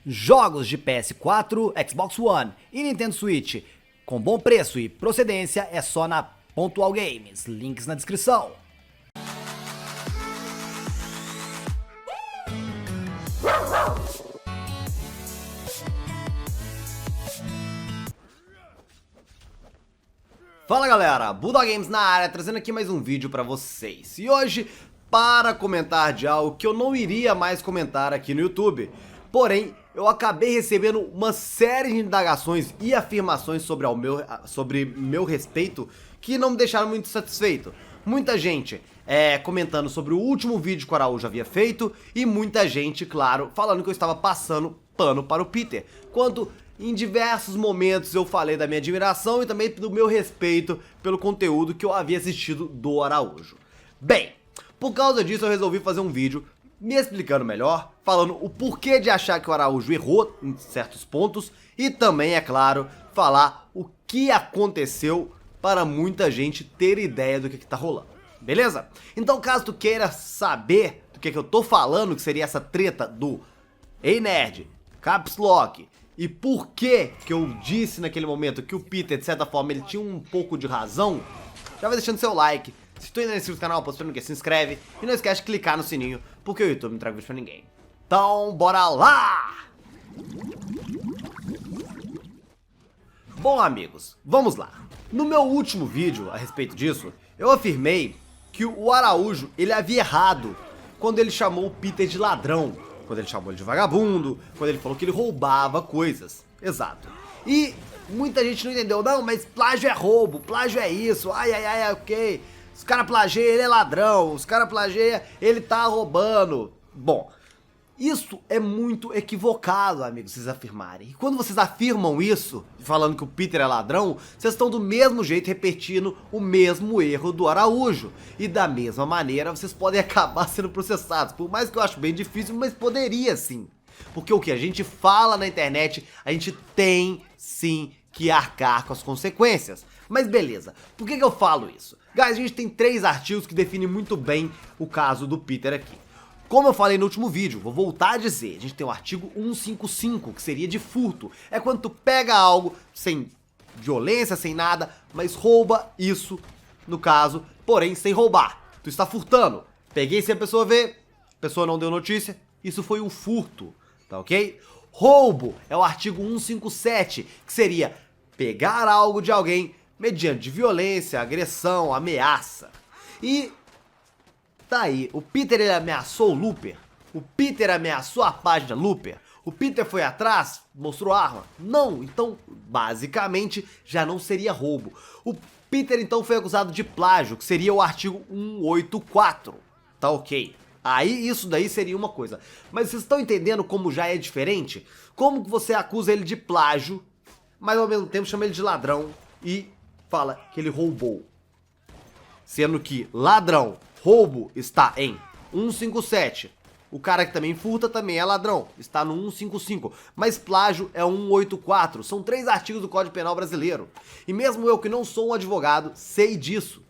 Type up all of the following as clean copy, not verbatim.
Jogos de PS4, Xbox One e Nintendo Switch com bom preço e procedência é só na Pontual Games, links na descrição. Fala galera, Bulldog Games na área, trazendo aqui mais um vídeo pra vocês. E hoje, para comentar de algo que eu não iria mais comentar aqui no YouTube, porém, eu acabei recebendo uma série de indagações e afirmações sobre meu respeito que não me deixaram muito satisfeito. Muita gente comentando sobre o último vídeo que o Araújo havia feito e muita gente, claro, falando que eu estava passando pano para o Peter, quando em diversos momentos eu falei da minha admiração e também do meu respeito pelo conteúdo que eu havia assistido do Araújo. Bem, por causa disso eu resolvi fazer um vídeo me explicando melhor, falando o porquê de achar que o Araújo errou em certos pontos e também, é claro, falar o que aconteceu para muita gente ter ideia do que tá rolando, beleza? Então caso tu queira saber do que eu tô falando, que seria essa treta do Ei Nerd, Caps Lock, e por que eu disse naquele momento que o Peter, de certa forma, ele tinha um pouco de razão, já vai deixando seu like. Se tu ainda não é inscrito no canal, postando aqui, se inscreve. E não esquece de clicar no sininho, porque o YouTube não traga vídeo pra ninguém. Então, bora lá! Bom, amigos, vamos lá. No meu último vídeo a respeito disso, eu afirmei que o Araújo, ele havia errado quando ele chamou o Peter de ladrão, quando ele chamou ele de vagabundo, quando ele falou que ele roubava coisas. Exato. E muita gente não entendeu. Não, mas plágio é roubo, plágio é isso, ai, ok. Os caras plagiam, ele é ladrão, os caras plagiam, ele tá roubando. Bom, isso é muito equivocado, amigos, vocês afirmarem. E quando vocês afirmam isso, falando que o Peter é ladrão, vocês estão do mesmo jeito repetindo o mesmo erro do Araújo. E da mesma maneira, vocês podem acabar sendo processados. Por mais que eu acho bem difícil, mas poderia sim. Porque o que a gente fala na internet, a gente tem sim que arcar com as consequências. Mas beleza, por que eu falo isso? Guys, a gente tem 3 artigos que definem muito bem o caso do Peter aqui. Como eu falei no último vídeo, vou voltar a dizer, a gente tem o artigo 155, que seria de furto. É quando tu pega algo sem violência, sem nada, mas rouba isso, no caso, porém sem roubar. Tu está furtando. Peguei sem a pessoa ver, a pessoa não deu notícia, isso foi um furto, tá ok? Roubo é o artigo 157, que seria pegar algo de alguém mediante violência, agressão, ameaça. E tá aí, o Peter ele ameaçou o Looper? O Peter ameaçou a página Looper? O Peter foi atrás, mostrou arma? Não, então basicamente já não seria roubo. O Peter então foi acusado de plágio, que seria o artigo 184, tá ok? Aí isso daí seria uma coisa. Mas vocês estão entendendo como já é diferente? Como que você acusa ele de plágio, mas ao mesmo tempo chama ele de ladrão e fala que ele roubou? Sendo que ladrão, roubo está em 157. O cara que também furta também é ladrão, está no 155. Mas plágio é 184. São 3 artigos do Código Penal brasileiro. E mesmo eu que não sou um advogado, sei disso.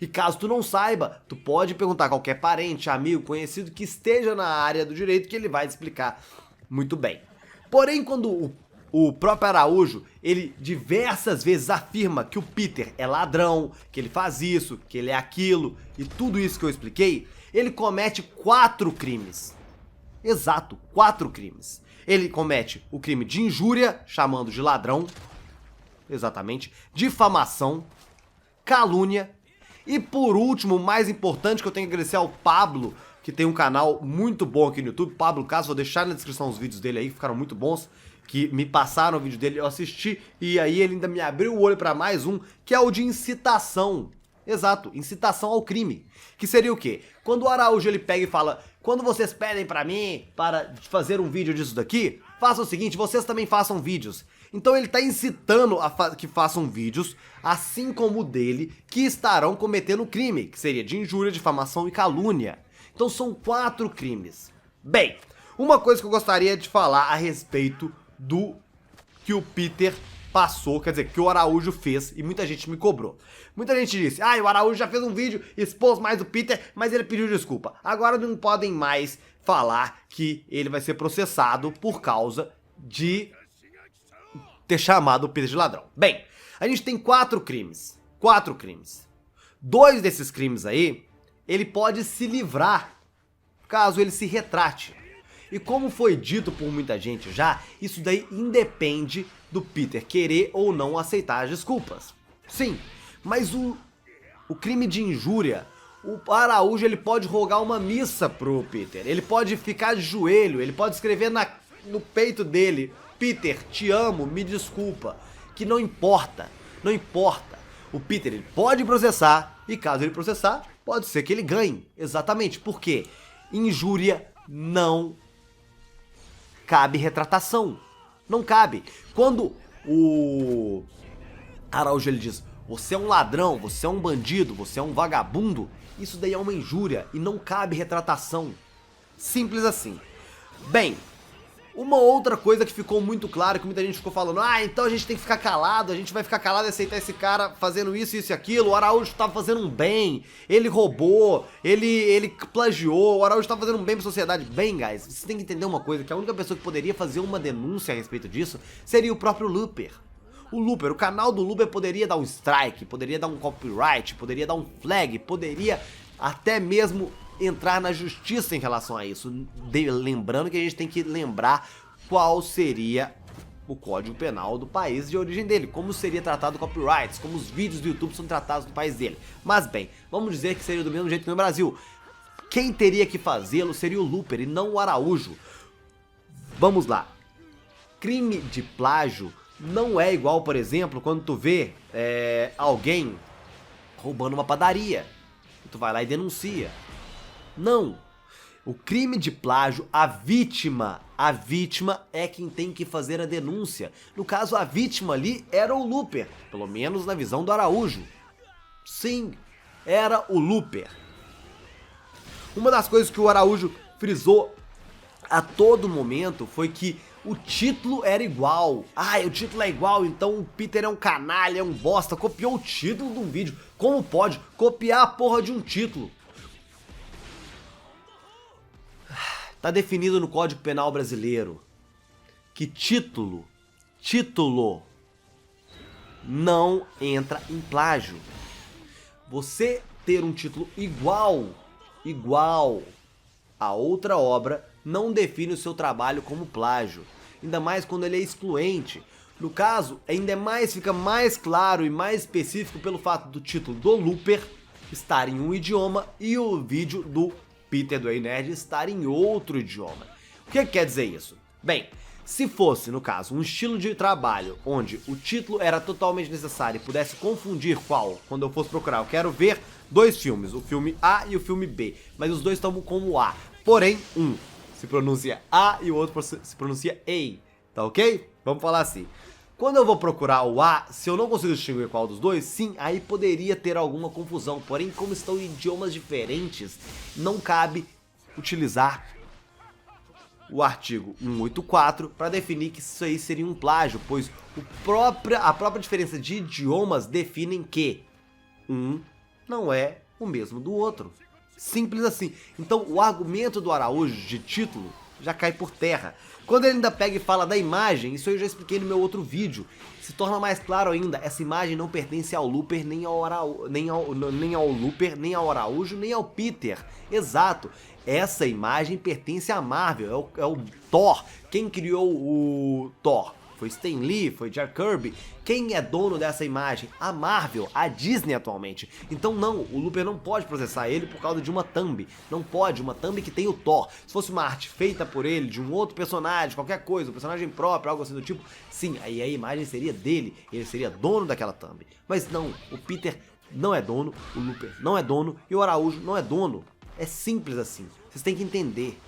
E caso tu não saiba, tu pode perguntar a qualquer parente, amigo, conhecido que esteja na área do direito que ele vai te explicar muito bem. Porém, quando o próprio Araújo, ele diversas vezes afirma que o Peter é ladrão, que ele faz isso, que ele é aquilo, e tudo isso que eu expliquei, ele comete 4 crimes. Exato, 4 crimes. Ele comete o crime de injúria, chamando de ladrão, exatamente, difamação, calúnia, e por último, o mais importante, que eu tenho que agradecer ao Pablo, que tem um canal muito bom aqui no YouTube. Pablo Caso, vou deixar na descrição os vídeos dele aí, que ficaram muito bons, que me passaram o vídeo dele, eu assisti, e aí ele ainda me abriu o olho para mais um, que é o de incitação. Exato, incitação ao crime. Que seria o quê? Quando o Araújo ele pega e fala, quando vocês pedem pra mim para fazer um vídeo disso daqui, façam o seguinte, vocês também façam vídeos. Então ele tá incitando a que façam vídeos, assim como o dele, que estarão cometendo crime, que seria de injúria, difamação e calúnia. Então são 4 crimes. Bem, uma coisa que eu gostaria de falar a respeito do que o Peter passou, quer dizer, que o Araújo fez e muita gente me cobrou. Muita gente disse, o Araújo já fez um vídeo, expôs mais o Peter, mas ele pediu desculpa. Agora não podem mais falar que ele vai ser processado por causa de ter chamado o Peter de ladrão. Bem, a gente tem 4 crimes. 4 crimes. 2 desses crimes aí, ele pode se livrar caso ele se retrate. E como foi dito por muita gente já, isso daí independe do Peter querer ou não aceitar as desculpas. Sim, mas o crime de injúria, o Araújo ele pode rogar uma missa pro Peter, ele pode ficar de joelho, ele pode escrever no peito dele, Peter, te amo, me desculpa, que não importa, não importa. O Peter ele pode processar, e caso ele processar, pode ser que ele ganhe. Exatamente, porque injúria não cabe retratação. Não cabe. Quando o Araújo ele diz, você é um ladrão, você é um bandido, você é um vagabundo, isso daí é uma injúria e não cabe retratação. Simples assim. Bem, uma outra coisa que ficou muito claro, que muita gente ficou falando, então a gente tem que ficar calado, a gente vai ficar calado e aceitar esse cara fazendo isso, isso e aquilo, o Araújo tava fazendo um bem, ele roubou, ele plagiou, o Araújo tava fazendo um bem pra sociedade. Bem, guys, você tem que entender uma coisa, que a única pessoa que poderia fazer uma denúncia a respeito disso seria o próprio Looper. O canal do Looper poderia dar um strike, poderia dar um copyright, poderia dar um flag, poderia até mesmo entrar na justiça em relação a isso. Lembrando que a gente tem que lembrar qual seria o código penal do país de origem dele, como seria tratado copyrights, como os vídeos do YouTube são tratados no país dele. Mas bem, vamos dizer que seria do mesmo jeito que no Brasil. Quem teria que fazê-lo seria o Looper e não o Araújo. Vamos lá. Crime de plágio não é igual, por exemplo, quando tu vê alguém roubando uma padaria. Tu vai lá e denuncia. Não. O crime de plágio, a vítima é quem tem que fazer a denúncia. No caso, a vítima ali era o Looper, pelo menos na visão do Araújo. Sim, era o Looper. Uma das coisas que o Araújo frisou a todo momento foi que o título era igual. O título é igual, então o Peter é um canalha, é um bosta, copiou o título de um vídeo. Como pode copiar a porra de um título? Tá definido no Código Penal brasileiro que título não entra em plágio. Você ter um título igual a outra obra não define o seu trabalho como plágio, ainda mais quando ele é excluente. No caso, fica mais claro e mais específico pelo fato do título do Looper estar em um idioma e o vídeo do Peter do Ei Nerd estar em outro idioma. O que quer dizer isso? Bem, se fosse, no caso, um estilo de trabalho onde o título era totalmente necessário e pudesse confundir quando eu fosse procurar, eu quero ver 2 filmes, o filme A e o filme B, mas os dois estão como A, porém um se pronuncia A e o outro se pronuncia EI, tá ok? Vamos falar assim. Quando eu vou procurar o A, se eu não consigo distinguir qual dos dois, sim, aí poderia ter alguma confusão. Porém, como estão em idiomas diferentes, não cabe utilizar o artigo 184 para definir que isso aí seria um plágio, pois a própria diferença de idiomas definem que um não é o mesmo do outro. Simples assim. Então, o argumento do Araújo de título já cai por terra. Quando ele ainda pega e fala da imagem, isso eu já expliquei no meu outro vídeo, se torna mais claro ainda, essa imagem não pertence ao Looper, nem ao Looper, nem ao Araújo, nem ao Peter. Exato, essa imagem pertence à Marvel, é o Thor. Quem criou o Thor? Foi Stan Lee, foi Jack Kirby. Quem é dono dessa imagem? A Marvel, a Disney atualmente. Então não, o Looper não pode processar ele por causa de uma thumb. Não pode, uma thumb que tem o Thor. Se fosse uma arte feita por ele, de um outro personagem, qualquer coisa, um personagem próprio, algo assim do tipo, sim, aí a imagem seria dele, ele seria dono daquela thumb. Mas não, o Peter não é dono, o Looper não é dono e o Araújo não é dono. É simples assim, vocês têm que entender.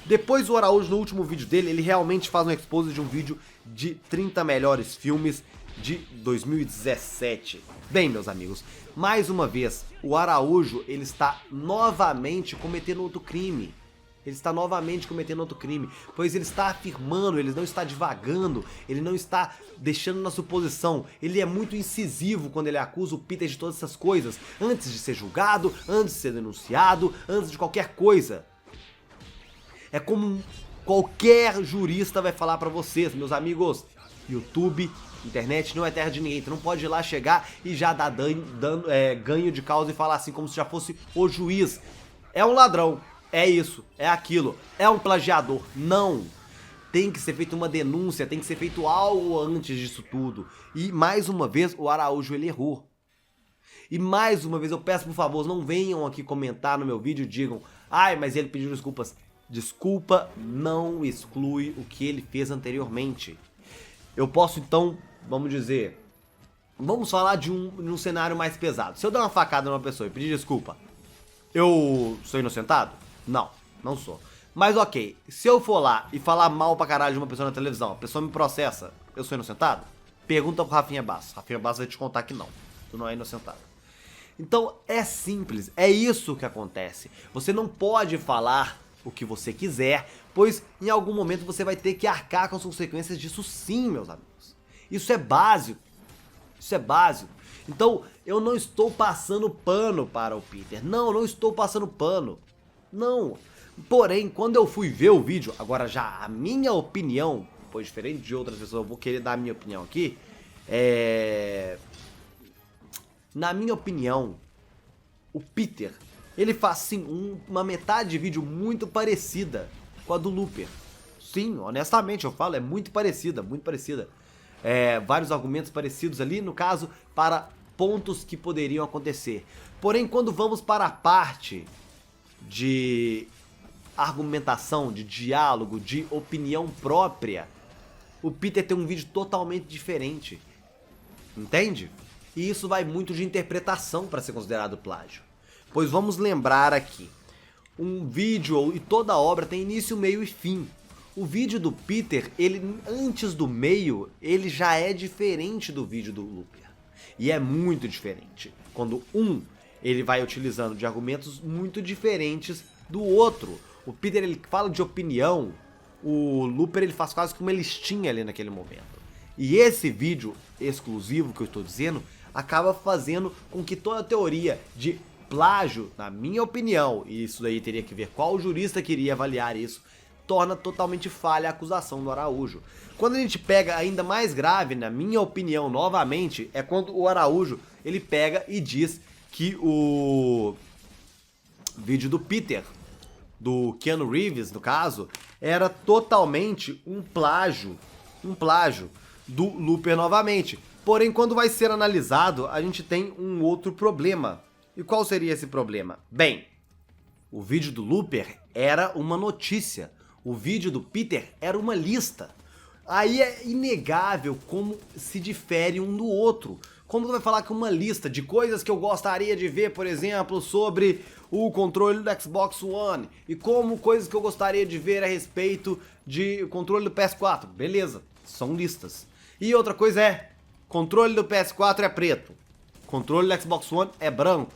Depois o Araújo, no último vídeo dele, ele realmente faz um expose de um vídeo de 30 melhores filmes de 2017. Bem, meus amigos, mais uma vez, o Araújo, ele está novamente cometendo outro crime. Ele está novamente cometendo outro crime, pois ele está afirmando, ele não está divagando, ele não está deixando na suposição. Ele é muito incisivo quando ele acusa o Peter de todas essas coisas, antes de ser julgado, antes de ser denunciado, antes de qualquer coisa. É como qualquer jurista vai falar pra vocês, meus amigos. YouTube, internet não é terra de ninguém. Tu não pode ir lá chegar e já dar ganho de causa e falar assim como se já fosse o juiz. É um ladrão, é isso, é aquilo, é um plagiador. Não! Tem que ser feita uma denúncia, tem que ser feito algo antes disso tudo. E mais uma vez o Araújo ele errou. E mais uma vez eu peço por favor, não venham aqui comentar no meu vídeo e digam: ai, mas ele pediu desculpas. Desculpa não exclui o que ele fez anteriormente. Eu posso então, vamos dizer, vamos falar de um cenário mais pesado. Se eu der uma facada numa pessoa e pedir desculpa, eu sou inocentado? Não, não sou. Mas ok, se eu for lá e falar mal pra caralho de uma pessoa na televisão, a pessoa me processa, eu sou inocentado? Pergunta pro Rafinha Bastos. Rafinha Bastos vai te contar que não, tu não é inocentado. Então é simples, é isso que acontece. Você não pode falar o que você quiser, pois em algum momento você vai ter que arcar com as consequências disso sim, meus amigos. Isso é básico. Isso é básico. Então, eu não estou passando pano para o Peter. Não, não estou passando pano. Não. Porém, quando eu fui ver o vídeo, agora já a minha opinião, pois diferente de outras pessoas, eu vou querer dar a minha opinião aqui. Na minha opinião, o Peter, ele faz sim uma metade de vídeo muito parecida com a do Looper. Sim, honestamente eu falo, é muito parecida, muito parecida. Vários argumentos parecidos ali, no caso, para pontos que poderiam acontecer. Porém, quando vamos para a parte de argumentação, de diálogo, de opinião própria, o Peter tem um vídeo totalmente diferente. Entende? E isso vai muito de interpretação para ser considerado plágio. Pois vamos lembrar aqui, um vídeo e toda obra tem início, meio e fim. O vídeo do Peter, ele antes do meio, ele já é diferente do vídeo do Looper. E é muito diferente. Quando ele vai utilizando de argumentos muito diferentes do outro. O Peter ele fala de opinião, o Looper ele faz quase que uma listinha ali naquele momento. E esse vídeo exclusivo que eu estou dizendo, acaba fazendo com que toda a teoria de plágio, na minha opinião, e isso daí teria que ver qual jurista queria avaliar isso, torna totalmente falha a acusação do Araújo. Quando a gente pega ainda mais grave, na minha opinião, novamente, é quando o Araújo, ele pega e diz que o vídeo do Peter, do Keanu Reeves, no caso, era totalmente um plágio do Looper novamente. Porém, quando vai ser analisado, a gente tem um outro problema. E qual seria esse problema? Bem, o vídeo do Looper era uma notícia. O vídeo do Peter era uma lista. Aí é inegável como se difere um do outro. Como tu vai falar que uma lista de coisas que eu gostaria de ver, por exemplo, sobre o controle do Xbox One, e como coisas que eu gostaria de ver a respeito de controle do PS4. Beleza, são listas. E outra coisa é, controle do PS4 é preto, controle do Xbox One é branco.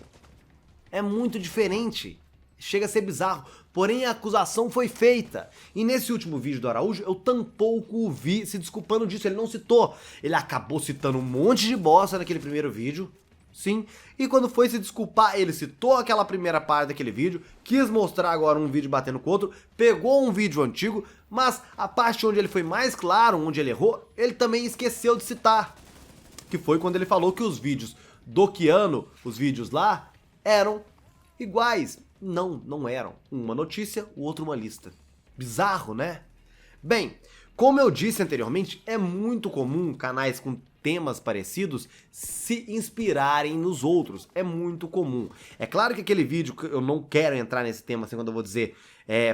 É muito diferente. Chega a ser bizarro. Porém, a acusação foi feita. E nesse último vídeo do Araújo, eu tampouco o vi se desculpando disso. Ele não citou. Ele acabou citando um monte de bosta naquele primeiro vídeo. Sim. E quando foi se desculpar, ele citou aquela primeira parte daquele vídeo, quis mostrar agora um vídeo batendo com o outro, pegou um vídeo antigo, mas a parte onde ele foi mais claro, onde ele errou, ele também esqueceu de citar. Que foi quando ele falou que os vídeos do Keanu, os vídeos lá, eram iguais. Não, não eram. Uma notícia, o outro uma lista. Bizarro, né? Bem, como eu disse anteriormente, é muito comum canais com temas parecidos se inspirarem nos outros. É muito comum. É claro que aquele vídeo, eu não quero entrar nesse tema assim quando eu vou dizer,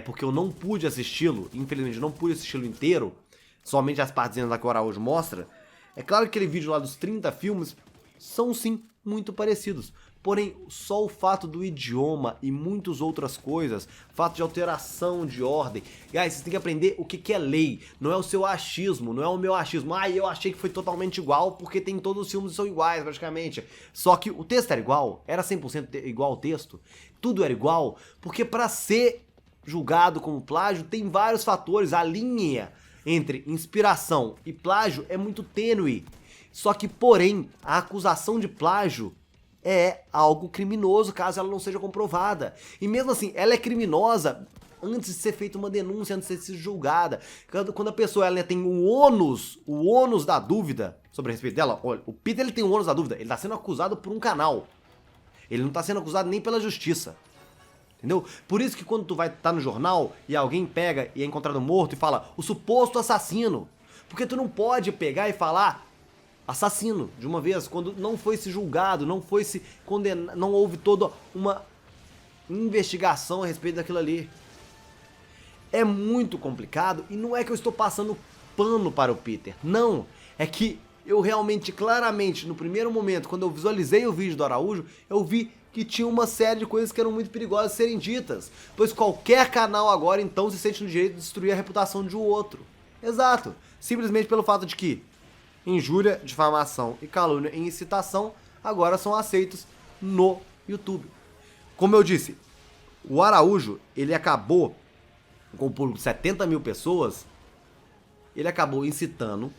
porque eu não pude assisti-lo, infelizmente eu não pude assisti-lo inteiro, somente as partezinhas lá que o Araújo mostra. É claro que aquele vídeo lá dos 30 filmes são sim muito parecidos. Porém, só o fato do idioma e muitas outras coisas, fato de alteração de ordem. Guys, vocês têm que aprender o que é lei. Não é o seu achismo, não é o meu achismo. Ah, eu achei que foi totalmente igual porque tem todos os filmes que são iguais praticamente. Só que o texto era igual, era 100% igual ao texto. Tudo era igual, porque para ser julgado como plágio, tem vários fatores. A linha entre inspiração e plágio é muito tênue. Só que, porém, a acusação de plágio é algo criminoso caso ela não seja comprovada. E mesmo assim, ela é criminosa antes de ser feita uma denúncia, antes de ser julgada. Quando a pessoa ela tem o ônus da dúvida sobre a respeito dela, olha, o Peter ele tem o ônus da dúvida, ele está sendo acusado por um canal. Ele não está sendo acusado nem pela justiça. Entendeu? Por isso que quando tu vai estar no jornal e alguém pega e é encontrado morto e fala o suposto assassino, porque tu não pode pegar e falar assassino de uma vez, quando não foi se julgado, não foi se condenado, não houve toda uma investigação a respeito daquilo ali. É muito complicado e não é que eu estou passando pano para o Peter, não, é que eu realmente, claramente, no primeiro momento, quando eu visualizei o vídeo do Araújo, eu vi que tinha uma série de coisas que eram muito perigosas de serem ditas, pois qualquer canal agora então se sente no direito de destruir a reputação de um outro. Exato, simplesmente pelo fato de que injúria, difamação e calúnia em incitação agora são aceitos no YouTube. Como eu disse, o Araújo, ele acabou com um público de 70 mil pessoas, ele acabou incitando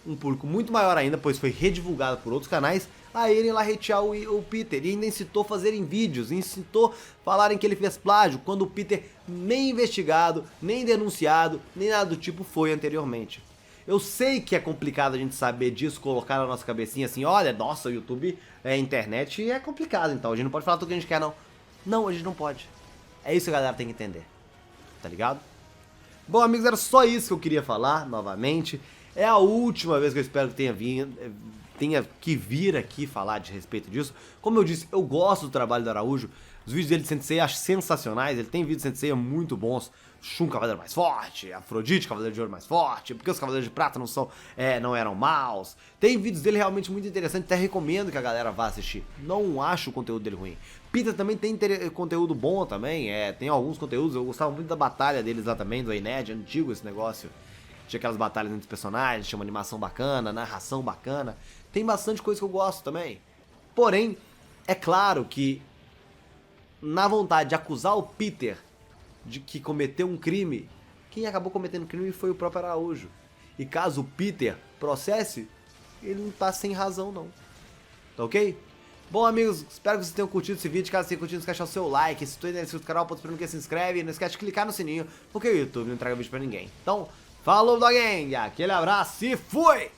um público muito maior ainda, pois foi redivulgado por outros canais, a irem lá hatear o Peter, e ainda incitou fazerem vídeos, incitou falarem que ele fez plágio, quando o Peter nem investigado, nem denunciado, nem nada do tipo foi anteriormente. Eu sei que é complicado a gente saber disso, colocar na nossa cabecinha assim, olha, nossa, o YouTube, internet é complicado, então a gente não pode falar tudo que a gente quer, não. Não, a gente não pode. É isso que a galera tem que entender, tá ligado? Bom, amigos, era só isso que eu queria falar, novamente. É a última vez que eu espero que tenha que vir aqui falar de respeito disso. Como eu disse, eu gosto do trabalho do Araújo. Os vídeos dele de Sensei eu acho sensacionais. Ele tem vídeos de Sensei muito bons. Shun, Cavaleiro mais forte. Afrodite, Cavaleiro de Ouro mais forte. Porque os Cavaleiros de Prata não eram maus. Tem vídeos dele realmente muito interessantes. Até recomendo que a galera vá assistir. Não acho o conteúdo dele ruim. Peter também tem conteúdo bom também. Tem alguns conteúdos. Eu gostava muito da batalha deles lá também, do Ened. Antigo esse negócio. Tinha aquelas batalhas entre os personagens, tinha uma animação bacana, narração bacana. Tem bastante coisa que eu gosto também. Porém, é claro que na vontade de acusar o Peter de que cometeu um crime, quem acabou cometendo o crime foi o próprio Araújo. E caso o Peter processe, ele não tá sem razão não. Tá ok? Bom, amigos, espero que vocês tenham curtido esse vídeo. Caso vocês tenham curtido, não esquece de deixar o seu like. Se tu ainda é inscrito no canal, pode esperar que se inscreve. E não esquece de clicar no sininho, porque o YouTube não entrega vídeo pra ninguém. Então, falou, doguinha! Aquele abraço e fui!